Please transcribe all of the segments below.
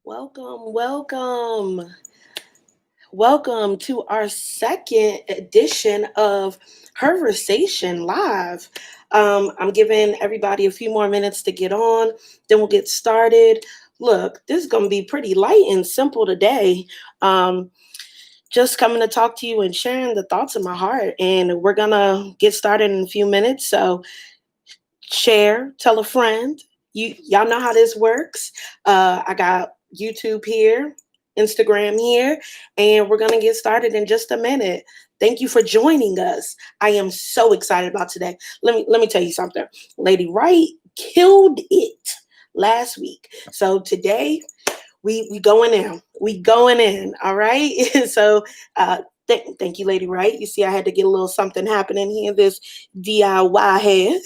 Welcome, welcome. Welcome to our second edition of Herversation Live. I'm giving everybody a few more minutes to get on, then we'll get started. Look, this is going to be pretty light and simple today. Um, just coming to talk to you and sharing the thoughts of my heart. And we're going to get started in a few minutes. So share, tell a friend. Y'all know how this works. I got YouTube here, Instagram here, and we're gonna get started in just a minute. Thank you for joining us. I am so excited about today. Let me tell you something. Lady Wright killed it last week. So today we going in. We going in. All right. So thank you, Lady Wright. You see, I had to get a little something happening here. This DIY head.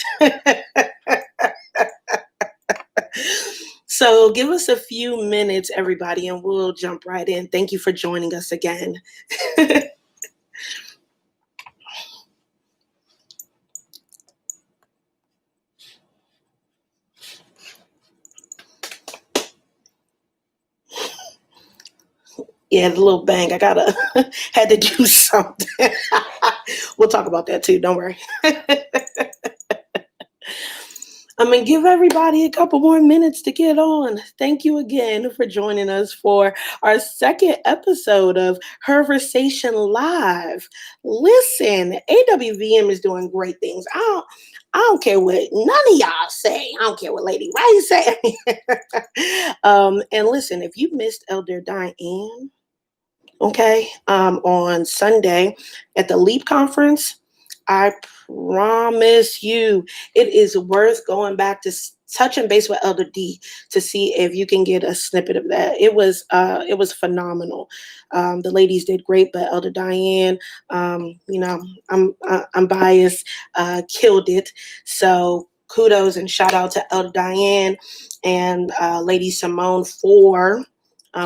So give us a few minutes, everybody, and we'll jump right in. Thank you for joining us again. Yeah, the little bang. I gotta had to do something. We'll talk about that too. Don't worry. I'm going to give everybody a couple more minutes to get on. Thank you again for joining us for our second episode of Herversation Live. Listen, AWVM is doing great things. I don't care what none of y'all say. I don't care what Lady Wright say. And listen, if you missed Elder Diane, okay, on Sunday at the LEAP conference, I promise you it is worth going back to touching base with Elder D to see if you can get a snippet of that. It was phenomenal. The ladies did great, but Elder Diane, I'm biased, killed it. So kudos and shout out to Elder Diane and Lady Simone for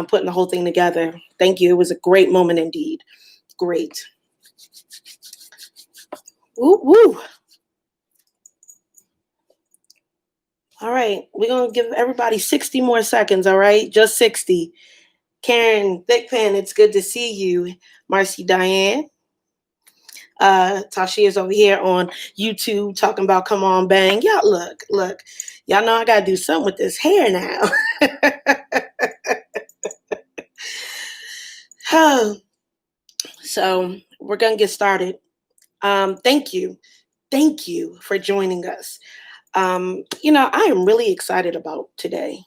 putting the whole thing together. Thank you. It was a great moment indeed. Great. Woo woo. All right. We're going to give everybody 60 more seconds. All right. Just 60. Karen Thickpen, it's good to see you. Marcy Diane. Tashi is over here on YouTube talking about Come On Bang. Y'all look. Y'all know I got to do something with this hair now. So we're going to get started. Thank you. Thank you for joining us. I am really excited about today.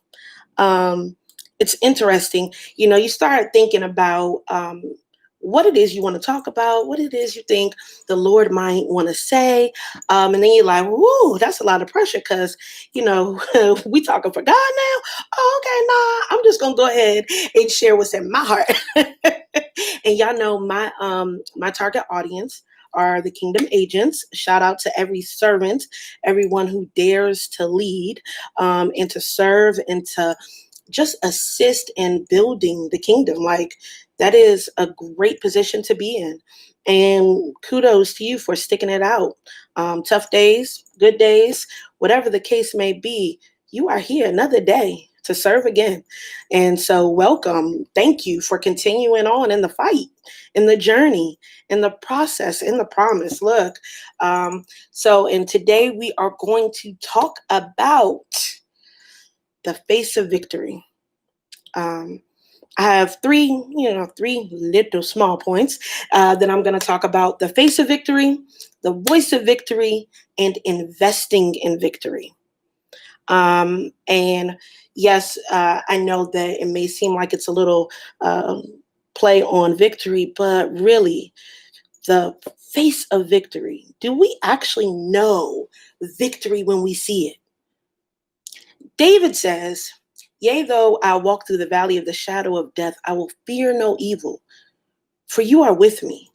It's interesting. You start thinking about what it is you want to talk about, what it is you think the Lord might want to say. And then you're like, whoa, that's a lot of pressure because, we talking for God now. Oh, okay, nah, I'm just going to go ahead and share what's in my heart. And y'all know my target audience are the kingdom agents. Shout out to every servant, everyone who dares to lead and to serve and to just assist in building the kingdom. Like, that is a great position to be in. And kudos to you for sticking it out. Tough days, good days, whatever the case may be, you are here another day to serve again. And so welcome. Thank you for continuing on in the fight, in the journey, in the process, in the promise. Look, and today we are going to talk about the face of victory. I have three little small points that I'm going to talk about: the face of victory, the voice of victory, and investing in victory. And yes, I know that it may seem like it's a little play on victory, but really, the face of victory. Do we actually know victory when we see it? David says, Yea, though I walk through the valley of the shadow of death, I will fear no evil, for you are with me.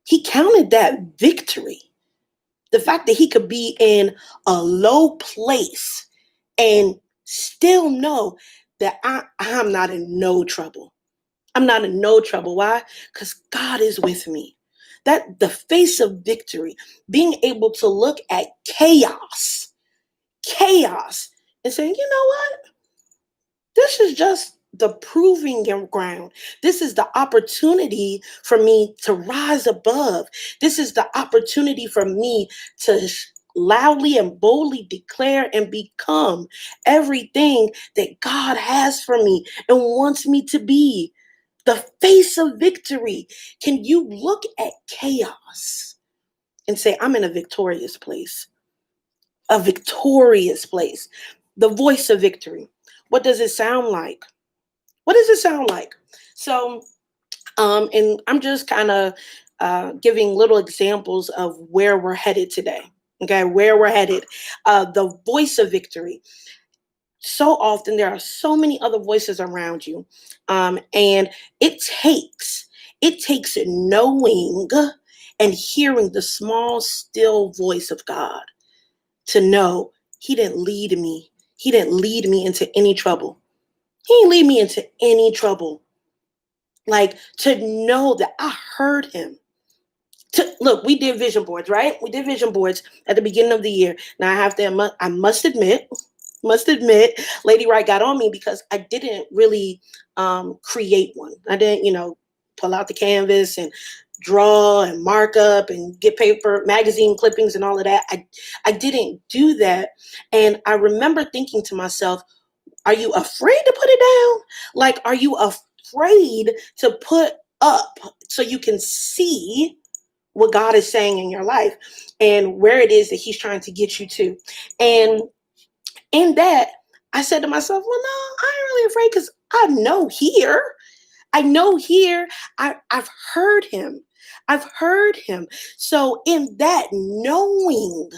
He counted that victory. The fact that he could be in a low place and still know that I'm not in no trouble. I'm not in no trouble. Why? Because God is with me. That the face of victory, being able to look at chaos, and saying, you know what? This is just the proving ground. This is the opportunity for me to rise above. This is the opportunity for me to loudly and boldly declare and become everything that God has for me and wants me to be. The face of victory. Can you look at chaos and say, I'm in a victorious place? A victorious place. The voice of victory. What does it sound like? What does it sound like? So, and I'm just kind of giving little examples of where we're headed today. Okay, where we're headed. The voice of victory. So often there are so many other voices around you, and it takes knowing and hearing the small, still voice of God to know He didn't lead me. He didn't lead me into any trouble. He didn't lead me into any trouble. Like to know that I heard him. Look, we did vision boards, right? We did vision boards at the beginning of the year. Now I must admit, Lady Wright got on me because I didn't really create one. I didn't, pull out the canvas and draw and mark up and get paper, magazine clippings and all of that. I didn't do that. And I remember thinking to myself, are you afraid to put it down? Like, are you afraid to put up so you can see what God is saying in your life and where it is that He's trying to get you to? And in that, I said to myself, well, no, I ain't really afraid because I know here. I've heard Him. I've heard Him. So in that, knowing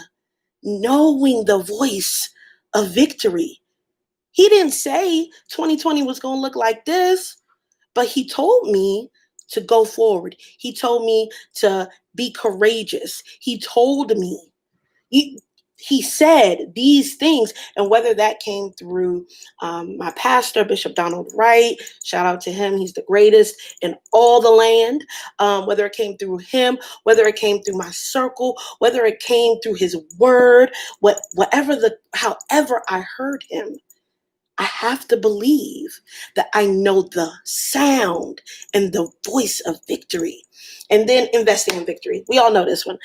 the voice of victory, He didn't say 2020 was going to look like this, but He told me to go forward. He told me to be courageous. He told me, he said these things. And whether that came through my pastor, Bishop Donald Wright, shout out to him. He's the greatest in all the land. Whether it came through him, whether it came through my circle, whether it came through his word, however I heard him, I have to believe that I know the sound and the voice of victory. And then investing in victory. We all know this one.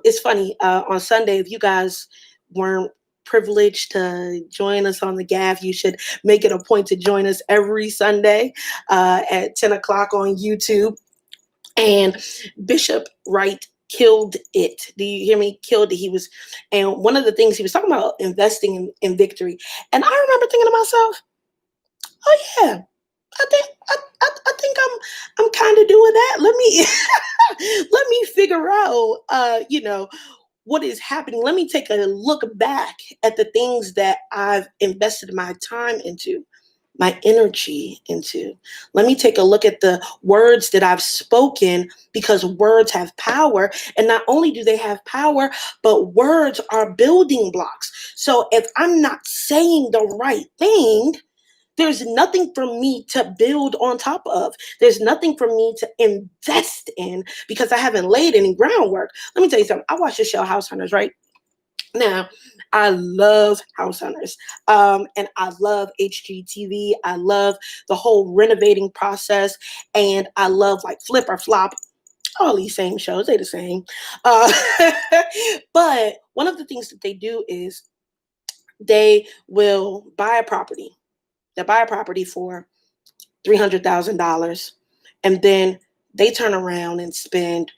It's funny. On Sunday, if you guys weren't privileged to join us on the GAF, you should make it a point to join us every Sunday at 10 o'clock on YouTube. And Bishop Wright killed it. Do you hear me? Killed it. And one of the things he was talking about, investing in victory. And I remember thinking to myself, oh yeah, I think I'm kind of doing that. Let me figure out what is happening. Let me take a look back at the things that I've invested my time into, my energy into. Let me take a look at the words that I've spoken, because words have power. And not only do they have power, but words are building blocks. So if I'm not saying the right thing, there's nothing for me to build on top of. There's nothing for me to invest in because I haven't laid any groundwork. Let me tell you something. I watched the show House Hunters, right? Now, I love House Hunters, and I love HGTV. I love the whole renovating process, and I love like Flip or Flop. All these same shows, they the same. Uh, but one of the things that they do is they will buy a property. They buy a property for $300,000, and then they turn around and spend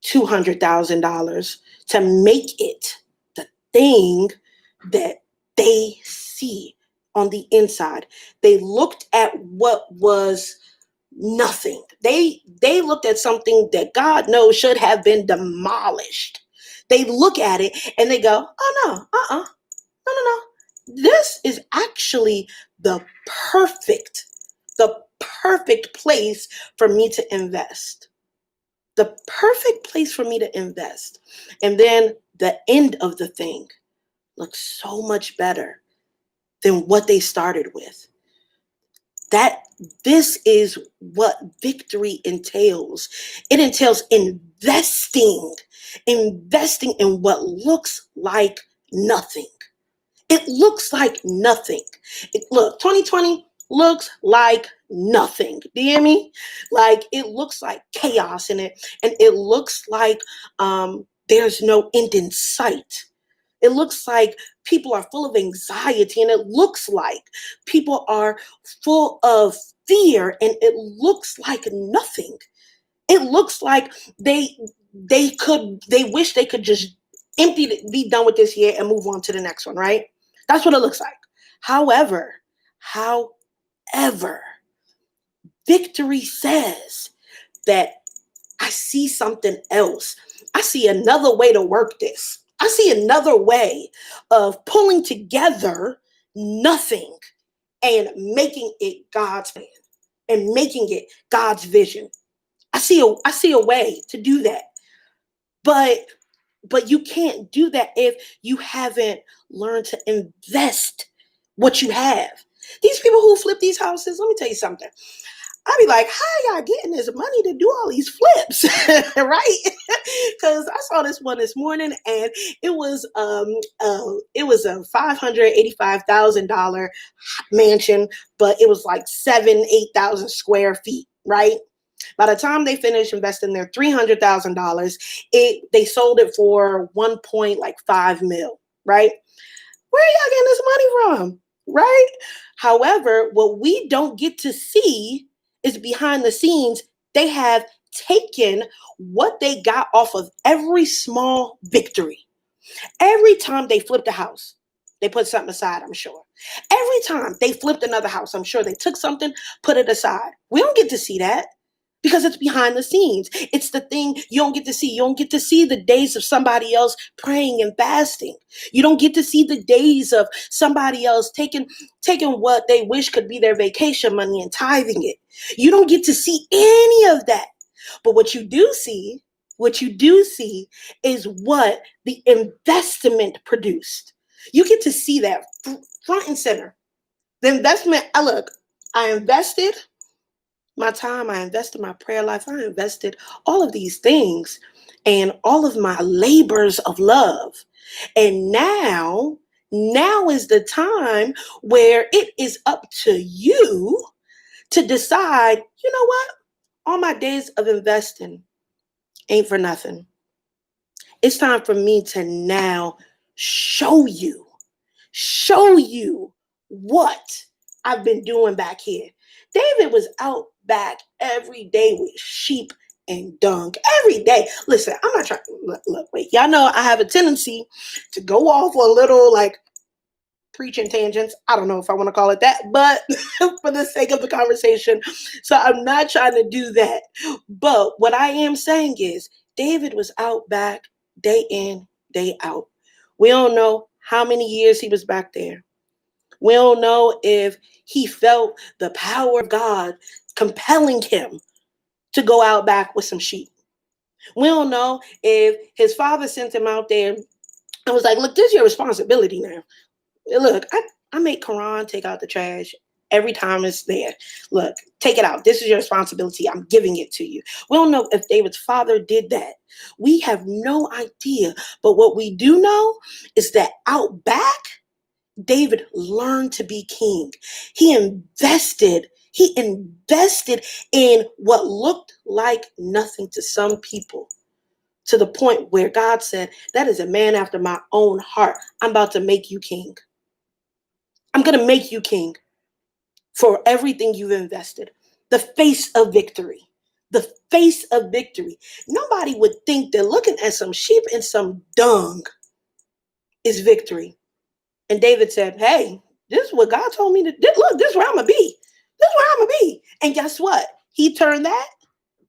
$200,000 to make it the thing that they see on the inside. They looked at what was nothing. They looked at something that God knows should have been demolished. They look at it and they go, "Oh no, no, no, no. This is actually the perfect, the perfect place for me to invest. The perfect place for me to invest. And then the end of the thing looks so much better than what they started with. That this is what victory entails. It entails investing in what looks like nothing. It looks like nothing. Look, 2020 looks like nothing. Do you hear me? Like it looks like chaos in it, and it looks like there's no end in sight. It looks like people are full of anxiety, and it looks like people are full of fear, and it looks like nothing. It looks like they wish they could just be done with this year and move on to the next one, right? That's what it looks like. However, however, victory says that I see something else. I see another way to work this. I see another way of pulling together nothing and making it God's plan and making it God's vision. I see a way to do that. But you can't do that if you haven't learned to invest what you have. These people who flip these houses, let me tell you something. I'd be like, how y'all getting this money to do all these flips? Right? Because I saw this one this morning, and it was a $585,000 mansion, but it was like 8,000 square feet, right? By the time they finished investing their $300,000, they sold it for 1.5 mil, right? Where are y'all getting this money from? Right? However, what we don't get to see is behind the scenes, they have taken what they got off of every small victory. Every time they flipped a house, they put something aside, I'm sure. Every time they flipped another house, I'm sure they took something, put it aside. We don't get to see that because it's behind the scenes. It's the thing you don't get to see. You don't get to see the days of somebody else praying and fasting. You don't get to see the days of somebody else taking what they wish could be their vacation money and tithing it. You don't get to see any of that. But what you do see is what the investment produced. You get to see that front and center. The investment, I invested my time, I invested my prayer life, I invested all of these things and all of my labors of love. And now is the time where it is up to you to decide, you know what? All my days of investing ain't for nothing. It's time for me to now show you, show you what I've been doing back here. David was out back every day with sheep and dung every day. Listen, I'm not trying to look, wait. Y'all know I have a tendency to go off a little like preaching tangents. I don't know if I want to call it that, but for the sake of the conversation. So I'm not trying to do that. But what I am saying is David was out back day in, day out. We don't know how many years he was back there. We don't know if he felt the power of God compelling him to go out back with some sheep. We don't know if his father sent him out there and was like, look, this is your responsibility now. Look, I make Quran take out the trash every time it's there. Look, take it out. This is your responsibility. I'm giving it to you. We don't know if David's father did that. We have no idea. But what we do know is that out back, David learned to be king. He invested in what looked like nothing to some people, to the point where God said, that is a man after my own heart. I'm about to make you king. I'm going to make you king for everything you've invested. The face of victory. The face of victory. Nobody would think that looking at some sheep and some dung is victory. And David said, hey, this is what God told me to do. Look, this is where I'm going to be. This is where I'm going to be. And guess what? He turned that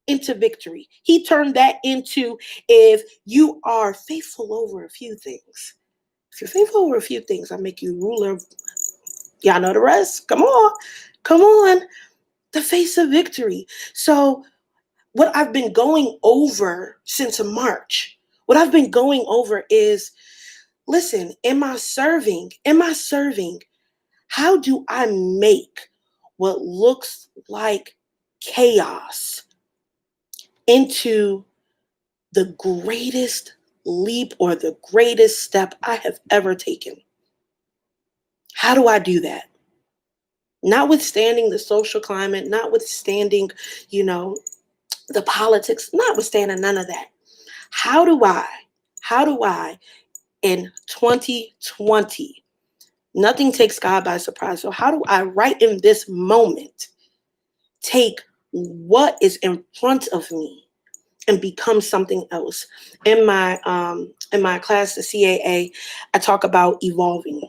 into victory. He turned that into, if you are faithful over a few things, If you're faithful over a few things, I make you ruler of, y'all know the rest. Come on. Come on. The face of victory. So what I've been going over since March, what I've been going over is, listen, am I serving? Am I serving? How do I make what looks like chaos into the greatest leap or the greatest step I have ever taken? How do I do that? Notwithstanding the social climate, notwithstanding, you know, the politics, notwithstanding none of that. How do I in 2020, nothing takes God by surprise. So how do I right in this moment take what is in front of me and become something else? In my class, the CAA, I talk about evolving.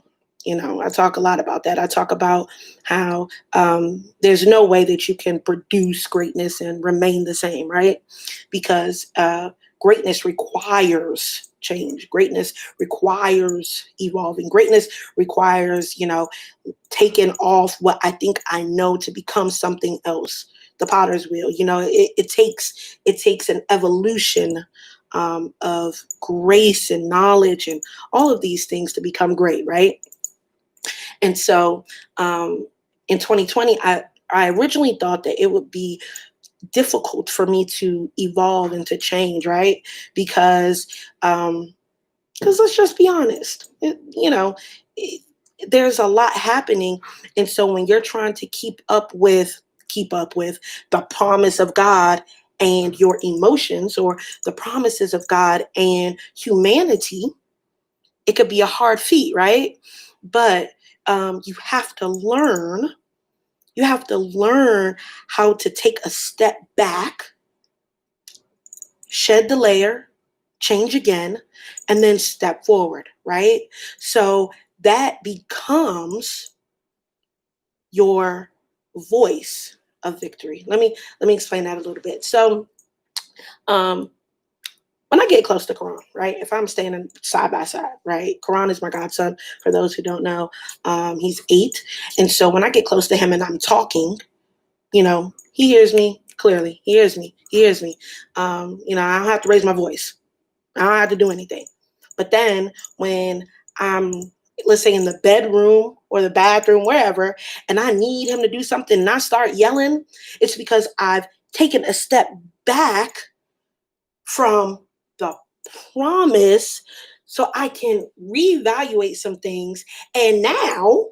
I talk a lot about that. I talk about how there's no way that you can produce greatness and remain the same, right? Because greatness requires change. Greatness requires evolving. Greatness requires, taking off what I think I know to become something else. The potter's wheel, it takes an evolution of grace and knowledge and all of these things to become great, right? And so in 2020, I originally thought that it would be difficult for me to evolve and to change, right? Because let's just be honest, there's a lot happening, and so when you're trying to keep up with the promise of God and your emotions, or the promises of God and humanity, it could be a hard feat, right? But you have to learn. You have to learn how to take a step back, shed the layer, change again, and then step forward, right? So that becomes your voice of victory. Let me explain that a little bit. So when I get close to Quran, right? If I'm standing side by side, right? Quran is my godson. For those who don't know, he's 8, and so when I get close to him and I'm talking, he hears me clearly. He hears me. He hears me. I don't have to raise my voice. I don't have to do anything. But then when I'm, let's say, in the bedroom or the bathroom, wherever, and I need him to do something and I start yelling, it's because I've taken a step back from the promise so I can reevaluate some things. And now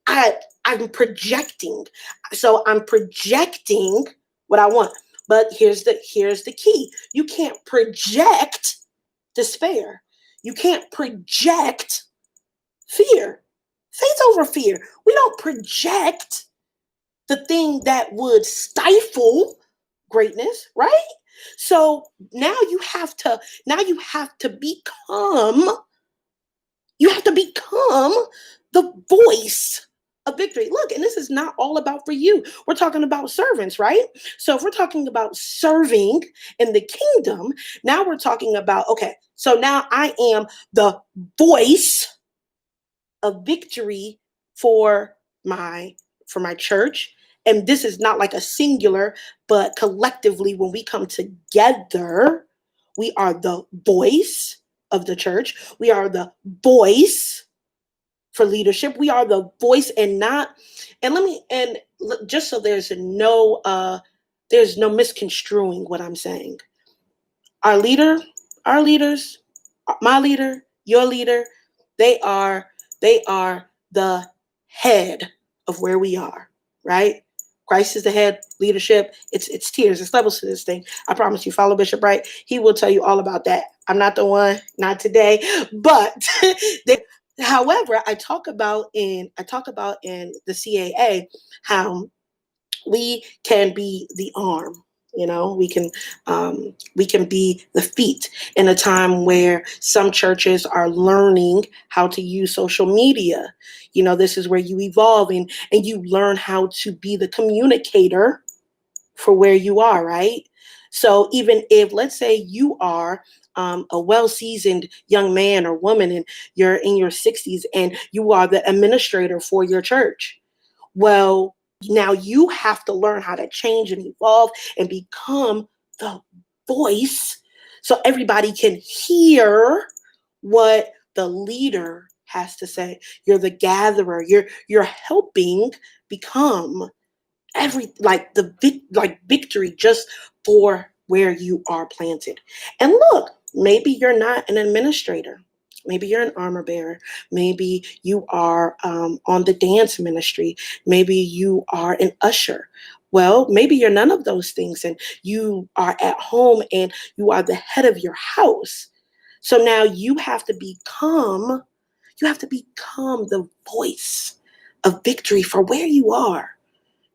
I'm projecting. So I'm projecting what I want. But here's the key. You can't project despair. You can't project fear. Faith over fear. We don't project the thing that would stifle greatness, right? So now you have to become the voice of victory. Look, and this is not all about for you. We're talking about servants, right? So if we're talking about serving in the kingdom, now we're talking about, okay, so now I am the voice of victory for my church. And this is not like a singular, but collectively, when we come together, we are the voice of the church. We are the voice for leadership. We are the voice, and not, and let me, and just so there's no misconstruing what I'm saying. Our leader, our leaders, my leader, your leader, they are the head of where we are, right? Christ is the head. Leadership, it's tiers, it's levels to this thing. I promise you, follow Bishop Wright. He will tell you all about that. I'm not the one, not today, but however, I talk about in the CAA how we can be the arm. We can be the feet in a time where some churches are learning how to use social media. This is where you evolve, and you learn how to be the communicator for where you are, right? So even if, let's say, you are a well-seasoned young man or woman and you're in your 60s and you are the administrator for your church, well, now you have to learn how to change and evolve and become the voice so everybody can hear what the leader has to say. You're the gatherer. You're helping become like victory just for where you are planted. And look, maybe you're not an administrator. Maybe you're an armor bearer. Maybe you are on the dance ministry. Maybe you are an usher. Well, maybe you're none of those things and you are at home and you are the head of your house. So now you have to become the voice of victory for where you are.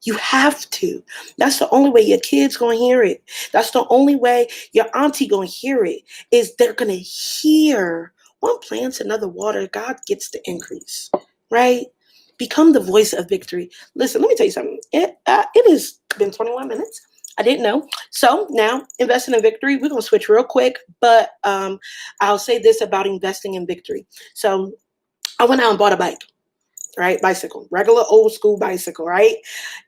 You have to. That's the only way your kids gonna hear it. That's the only way your auntie gonna hear it. Is they're gonna hear one plants, another water. God gets the increase, right? Become the voice of victory. Listen, let me tell you something. It has been 21 minutes. I didn't know. So now investing in victory. We're gonna switch real quick, but I'll say this about investing in victory. So I went out and bought a bike, right? Bicycle, regular old school bicycle, right?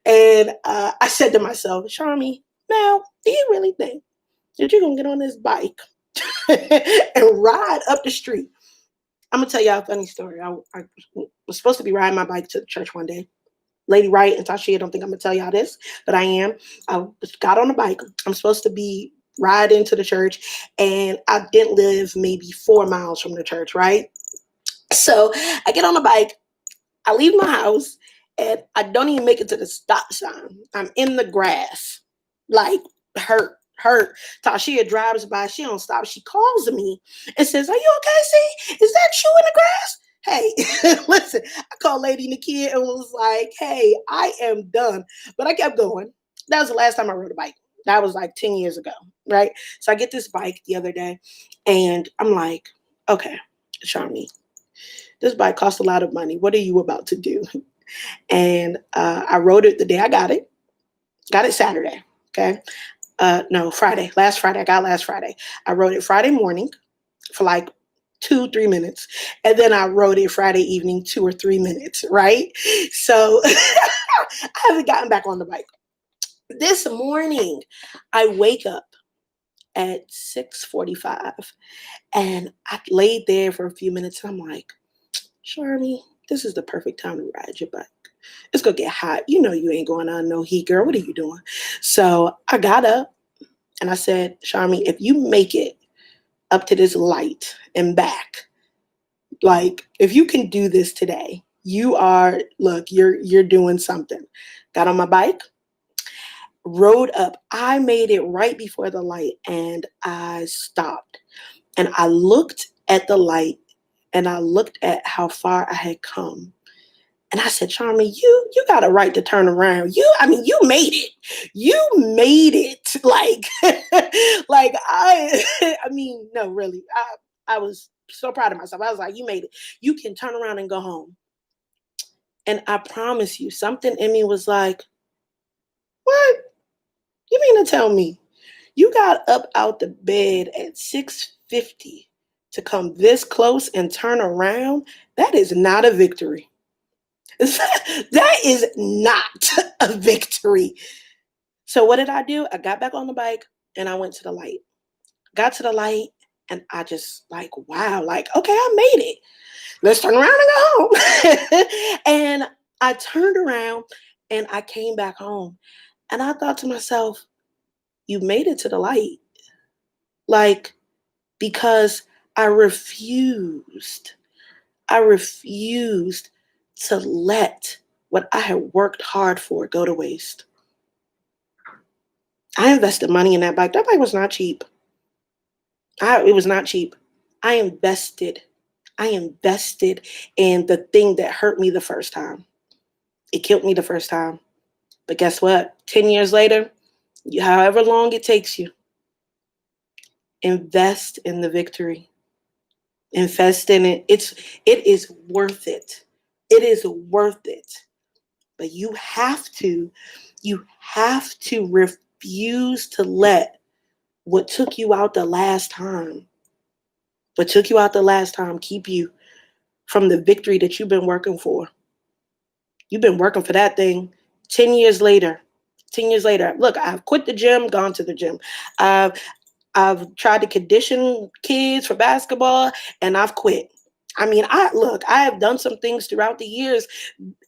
And I said to myself, Charmy, now, do you really think that you're going to get on this bike and ride up the street? I'm going to tell y'all a funny story. I was supposed to be riding my bike to the church one day. Lady Wright and Tashia don't think I'm going to tell y'all this, but I am. I got on the bike. I'm supposed to be riding to the church, and I didn't live maybe 4 miles from the church, right? So I get on the bike. I leave my house and I don't even make it to the stop sign. I'm in the grass, like hurt. Tashia drives by. She don't stop. She calls me and says, "Are you okay, see? Is that you in the grass?" Hey, listen, I called Lady Nakia and was like, "Hey, I am done." But I kept going. That was the last time I rode a bike. That was like 10 years ago, right? So I get this bike the other day and I'm like, okay, Charmy, this bike costs a lot of money. What are you about to do? And I rode it the day I got it. Got it Saturday. Okay. No, Friday. Last Friday. I got last Friday. I rode it Friday morning for like 2, 3 minutes. And then I rode it Friday evening 2 or 3 minutes. Right. So I haven't gotten back on the bike. This morning, I wake up at 6:45 and I laid there for a few minutes. And I'm like, Charmy, this is the perfect time to ride your bike. It's gonna get hot. You know you ain't going on no heat, girl. What are you doing? So I got up and I said, Charmy, if you make it up to this light and back, like if you can do this today, you're doing something. Got on my bike, rode up. I made it right before the light and I stopped. And I looked at the light and I looked at how far I had come. And I said, Charmy, you got a right to turn around. You made it. You made it. Like, like I mean, no, really. I was so proud of myself. I was like, you made it. You can turn around and go home. And I promise you, something in me was like, what? You mean to tell me you got up out the bed at 6:50 to come this close and turn around? That is not a victory. That is not a victory. So what did I do? I got back on the bike and I went to the light. Got to the light and I just like, wow, like, okay, I made it. Let's turn around and go home. And I turned around and I came back home. And I thought to myself, you made it to the light. Like, because I refused. I refused to let what I had worked hard for go to waste. I invested money in that bike. That bike was not cheap. It was not cheap. I invested. I invested in the thing that hurt me the first time. It killed me the first time. But guess what? 10 years later, however long it takes you, invest in the victory. Invest in it. It is worth it. It is worth it. But you have to You have to refuse to let what took you out the last time, keep you from the victory that you've been working for. You've been working for that thing 10 years later. 10 years later. Look, I've quit the gym, gone to the gym. I've I've tried to condition kids for basketball and I've quit. I mean, I have done some things throughout the years,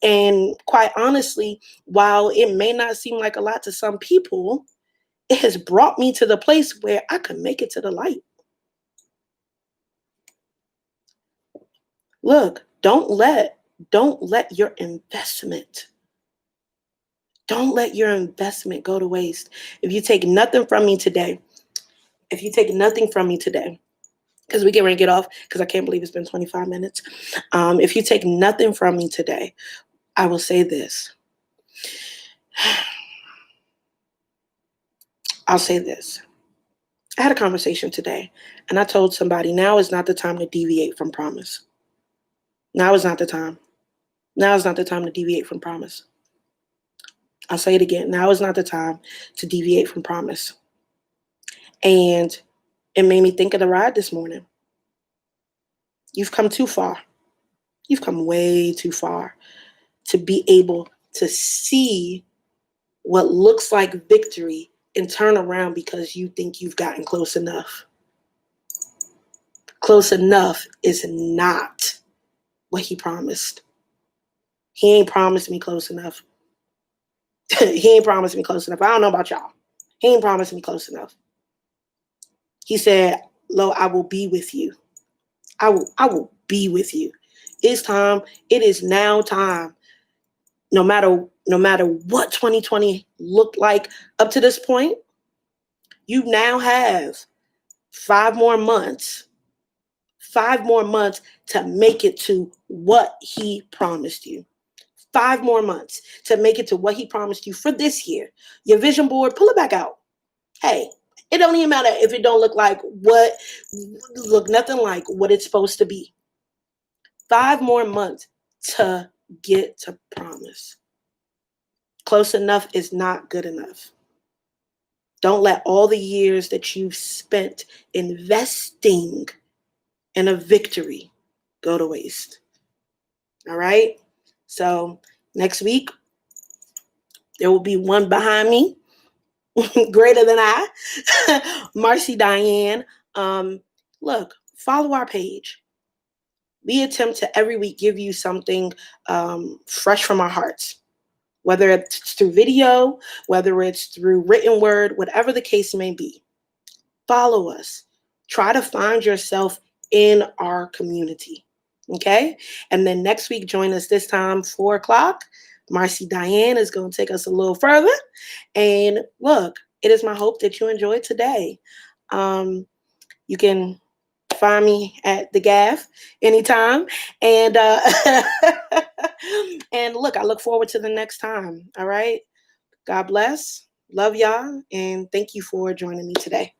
and quite honestly, while it may not seem like a lot to some people, it has brought me to the place where I can make it to the light. Look, don't let your investment go to waste. If you take nothing from me today, if you take nothing from me today, because we get ready to get off, because I can't believe it's been 25 minutes. If you take nothing from me today, I will say this. I'll say this. I had a conversation today, and I told somebody now is not the time to deviate from promise. Now is not the time. Now is not the time to deviate from promise. I'll say it again. Now is not the time to deviate from promise. And it made me think of the ride this morning. You've come too far. You've come way too far to be able to see what looks like victory and turn around because you think you've gotten close enough. Close enough is not what he promised. He ain't promised me close enough. He ain't promised me close enough. I don't know about y'all. He ain't promised me close enough. He said, Lo, I will be with you. I will be with you. It's time. It is now time. No matter what 2020 looked like up to this point, you now have 5 more months to make it to what he promised you. 5 more months to make it to what he promised you for this year. Your vision board, pull it back out. Hey, it don't even matter if it don't look nothing like what it's supposed to be. 5 more months to get to promise. Close enough is not good enough. Don't let all the years that you've spent investing in a victory go to waste. All right? So next week, there will be one behind me, greater than I, Marcy Diane. Look, follow our page. We attempt to every week give you something fresh from our hearts, whether it's through video, whether it's through written word, whatever the case may be. Follow us. Try to find yourself in our community. Okay? And then next week, join us this time, 4:00. Marcy Diane is going to take us a little further. And look, it is my hope that you enjoyed today. You can find me at the Gaff anytime. And and look, I look forward to the next time. All right. God bless. Love y'all. And thank you for joining me today.